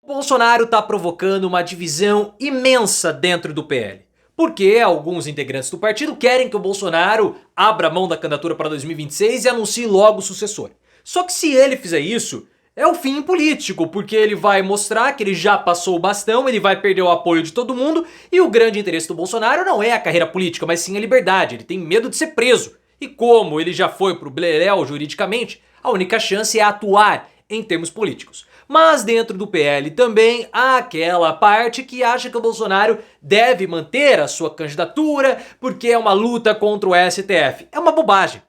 Bolsonaro está provocando uma divisão imensa dentro do PL. Porque alguns integrantes do partido querem que o Bolsonaro abra mão da candidatura para 2026 e anuncie logo o sucessor. Só que se ele fizer isso, é o fim político, porque ele vai mostrar que ele já passou o bastão, ele vai perder o apoio de todo mundo, e o grande interesse do Bolsonaro não é a carreira política, mas sim a liberdade. Ele tem medo de ser preso. E como ele já foi pro bleléu juridicamente, a única chance é atuar em termos políticos. Mas dentro do PL também há aquela parte que acha que o Bolsonaro deve manter a sua candidatura porque é uma luta contra o STF. É uma bobagem.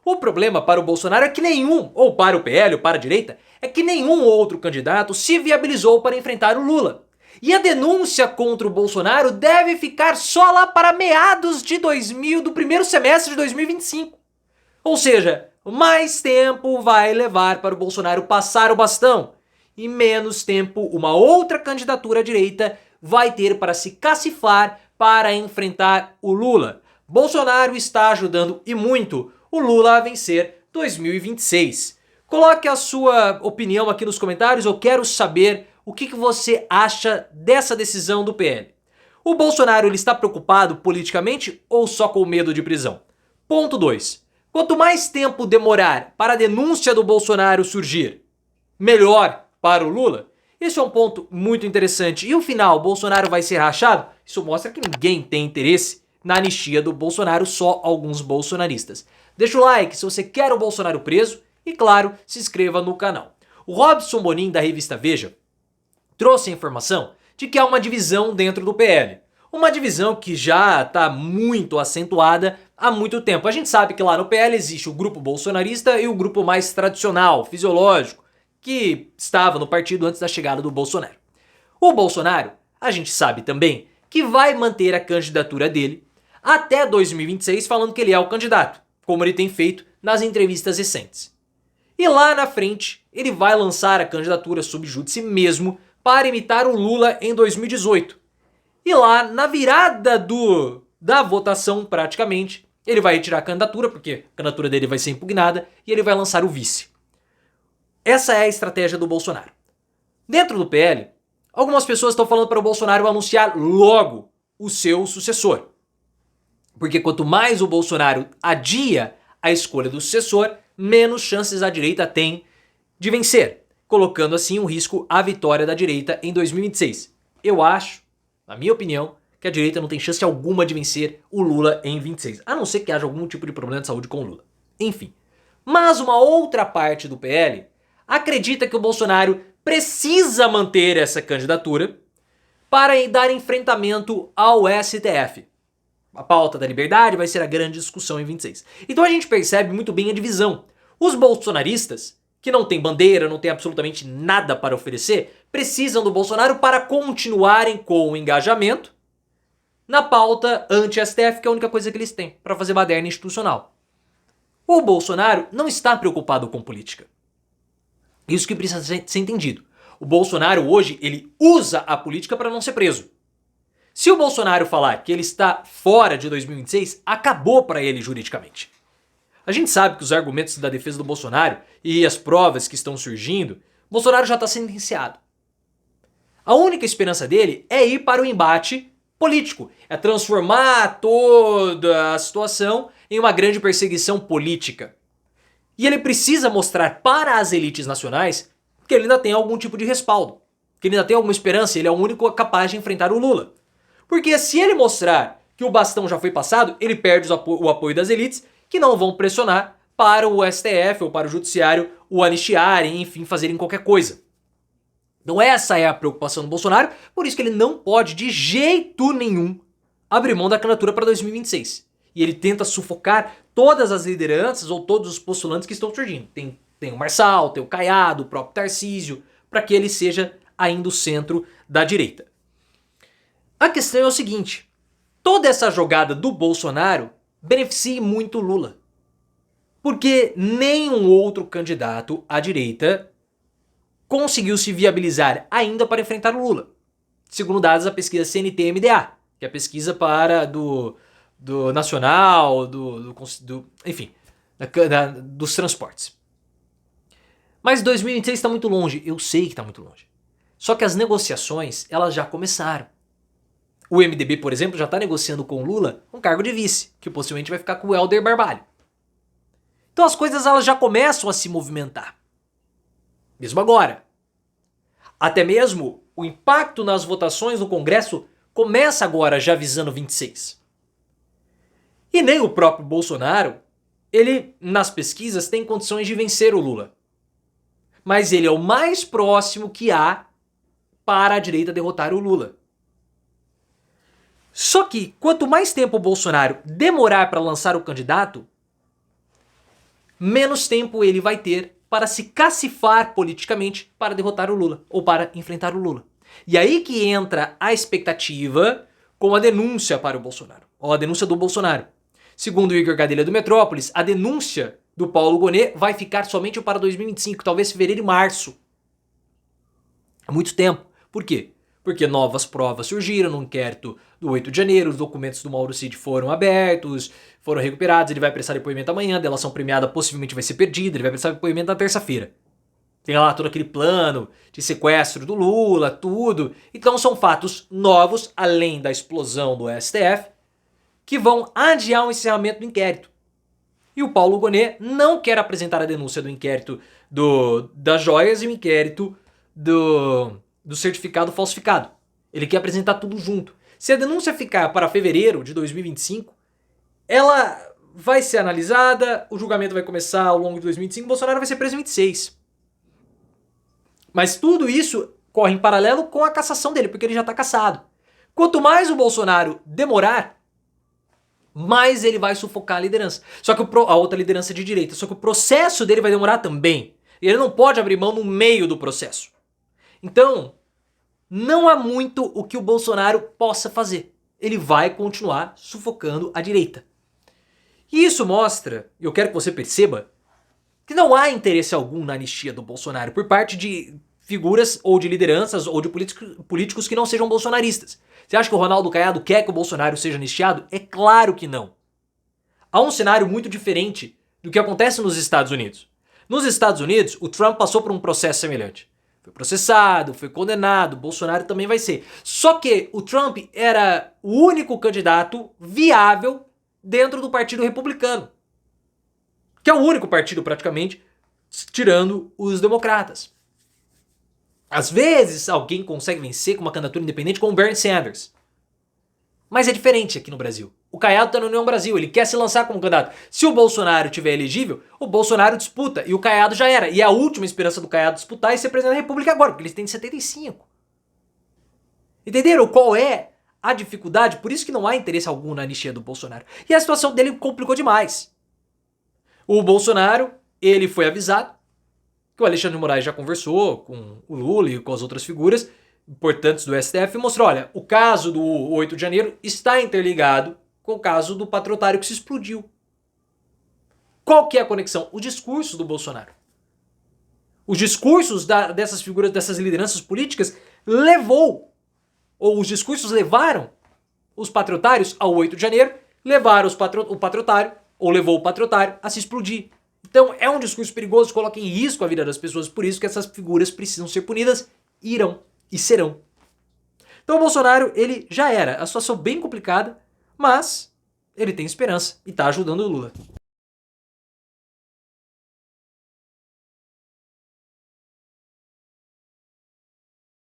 O problema para o Bolsonaro é que nenhum, ou para o PL ou para a direita, é que nenhum outro candidato se viabilizou para enfrentar o Lula. E a denúncia contra o Bolsonaro deve ficar só lá para meados de do primeiro semestre de 2025. Ou seja, mais tempo vai levar para o Bolsonaro passar o bastão e menos tempo uma outra candidatura à direita vai ter para se cacifar para enfrentar o Lula. Bolsonaro está ajudando e muito o Lula a vencer 2026. Coloque a sua opinião aqui nos comentários, eu quero saber o que você acha dessa decisão do PL. O Bolsonaro ele está preocupado politicamente ou só com medo de prisão? Ponto 2. Quanto mais tempo demorar para a denúncia do Bolsonaro surgir, melhor para o Lula? Esse é um ponto muito interessante. E o final, Bolsonaro vai ser rachado? Isso mostra que ninguém tem interesse na anistia do Bolsonaro, só alguns bolsonaristas. Deixa o like se você quer o Bolsonaro preso e, claro, se inscreva no canal. O Robson Bonin, da revista Veja, trouxe a informação de que há uma divisão dentro do PL. Uma divisão que já está muito acentuada há muito tempo. A gente sabe que lá no PL existe o grupo bolsonarista e o grupo mais tradicional, fisiológico, que estava no partido antes da chegada do Bolsonaro. O Bolsonaro, a gente sabe também que vai manter a candidatura dele até 2026, falando que ele é o candidato, como ele tem feito nas entrevistas recentes. E lá na frente, ele vai lançar a candidatura sub júdice mesmo para imitar o Lula em 2018. E lá, na virada da votação, praticamente, ele vai retirar a candidatura, porque a candidatura dele vai ser impugnada, e ele vai lançar o vice. Essa é a estratégia do Bolsonaro. Dentro do PL, algumas pessoas estão falando para o Bolsonaro anunciar logo o seu sucessor. Porque quanto mais o Bolsonaro adia a escolha do sucessor, menos chances a direita tem de vencer, colocando assim um risco à vitória da direita em 2026. Eu acho, na minha opinião, que a direita não tem chance alguma de vencer o Lula em 26, a não ser que haja algum tipo de problema de saúde com o Lula. Enfim. Mas uma outra parte do PL acredita que o Bolsonaro precisa manter essa candidatura para dar enfrentamento ao STF. A pauta da liberdade vai ser a grande discussão em 26. Então a gente percebe muito bem a divisão. Os bolsonaristas, que não têm bandeira, não têm absolutamente nada para oferecer, precisam do Bolsonaro para continuarem com o engajamento na pauta anti-STF, que é a única coisa que eles têm para fazer baderna institucional. O Bolsonaro não está preocupado com política. Isso que precisa ser entendido. O Bolsonaro hoje, ele usa a política para não ser preso. Se o Bolsonaro falar que ele está fora de 2026, acabou para ele juridicamente. A gente sabe que os argumentos da defesa do Bolsonaro e as provas que estão surgindo, Bolsonaro já está sentenciado. A única esperança dele é ir para o embate político, é transformar toda a situação em uma grande perseguição política. E ele precisa mostrar para as elites nacionais que ele ainda tem algum tipo de respaldo, que ele ainda tem alguma esperança, ele é o único capaz de enfrentar o Lula. Porque se ele mostrar que o bastão já foi passado, ele perde o apoio das elites, que não vão pressionar para o STF ou para o judiciário o anistiarem, enfim, fazerem qualquer coisa. Então essa é a preocupação do Bolsonaro, por isso que ele não pode de jeito nenhum abrir mão da candidatura para 2026. E ele tenta sufocar todas as lideranças ou todos os postulantes que estão surgindo. Tem o Marçal, tem o Caiado, o próprio Tarcísio, para que ele seja ainda o centro da direita. A questão é o seguinte, toda essa jogada do Bolsonaro beneficia muito o Lula. Porque nenhum outro candidato à direita conseguiu se viabilizar ainda para enfrentar o Lula. Segundo dados da pesquisa CNT-MDA, que é a pesquisa do Nacional, enfim, dos transportes. Mas 2026 está muito longe, eu sei que está muito longe. Só que as negociações, elas já começaram. O MDB, por exemplo, já está negociando com o Lula um cargo de vice, que possivelmente vai ficar com o Helder Barbalho. Então as coisas elas já começam a se movimentar. Mesmo agora. Até mesmo o impacto nas votações no Congresso começa agora já visando 26. E nem o próprio Bolsonaro, ele nas pesquisas tem condições de vencer o Lula. Mas ele é o mais próximo que há para a direita derrotar o Lula. Só que quanto mais tempo o Bolsonaro demorar para lançar o candidato, menos tempo ele vai ter para se cacifar politicamente para derrotar o Lula ou para enfrentar o Lula. E aí que entra a expectativa com a denúncia para o Bolsonaro, ou a denúncia do Bolsonaro. Segundo o Igor Gadelha do Metrópolis, a denúncia do Paulo Gonet vai ficar somente para 2025, talvez fevereiro e março. É muito tempo. Por quê? Porque novas provas surgiram no inquérito do 8 de janeiro, os documentos do Mauro Cid foram abertos, foram recuperados, ele vai prestar depoimento amanhã, delação premiada possivelmente vai ser perdida, ele vai prestar depoimento na terça-feira. Tem lá todo aquele plano de sequestro do Lula, tudo. Então são fatos novos, além da explosão do STF, que vão adiar o encerramento do inquérito. E o Paulo Gonet não quer apresentar a denúncia do inquérito das joias e o inquérito do certificado falsificado. Ele quer apresentar tudo junto. Se a denúncia ficar para fevereiro de 2025, ela vai ser analisada, o julgamento vai começar ao longo de 2025, Bolsonaro vai ser preso em 26. Mas tudo isso corre em paralelo com a cassação dele, porque ele já está cassado. Quanto mais o Bolsonaro demorar, mais ele vai sufocar a liderança. Só que a outra liderança de direita. Só que o processo dele vai demorar também. E ele não pode abrir mão no meio do processo. Então, não há muito o que o Bolsonaro possa fazer. Ele vai continuar sufocando a direita. E isso mostra, e eu quero que você perceba, que não há interesse algum na anistia do Bolsonaro por parte de figuras ou de lideranças ou de políticos que não sejam bolsonaristas. Você acha que o Ronaldo Caiado quer que o Bolsonaro seja anistiado? É claro que não. Há um cenário muito diferente do que acontece nos Estados Unidos. Nos Estados Unidos, o Trump passou por um processo semelhante. Foi processado, foi condenado, o Bolsonaro também vai ser. Só que o Trump era o único candidato viável dentro do Partido Republicano, que é o único partido praticamente, tirando os democratas. Às vezes alguém consegue vencer com uma candidatura independente como o Bernie Sanders. Mas é diferente aqui no Brasil. O Caiado está no União Brasil, ele quer se lançar como candidato. Se o Bolsonaro tiver elegível, o Bolsonaro disputa e o Caiado já era. E a última esperança do Caiado disputar é ser presidente da República agora, porque eles têm 75. Entenderam qual é a dificuldade? Por isso que não há interesse algum na anistia do Bolsonaro. E a situação dele complicou demais. O Bolsonaro, ele foi avisado que o Alexandre de Moraes já conversou com o Lula e com as outras figuras importantes do STF e mostrou, olha, o caso do 8 de janeiro está interligado com o caso do patriotário que se explodiu. Qual que é a conexão? O discurso do Bolsonaro. Os discursos dessas figuras, dessas lideranças políticas os discursos levaram os patriotários ao 8 de janeiro, levaram o patriotário, ou levou o patriotário a se explodir. Então é um discurso perigoso, coloca em risco a vida das pessoas, por isso que essas figuras precisam ser punidas, irão e serão. Então o Bolsonaro, ele já era a situação bem complicada, mas ele tem esperança e está ajudando o Lula.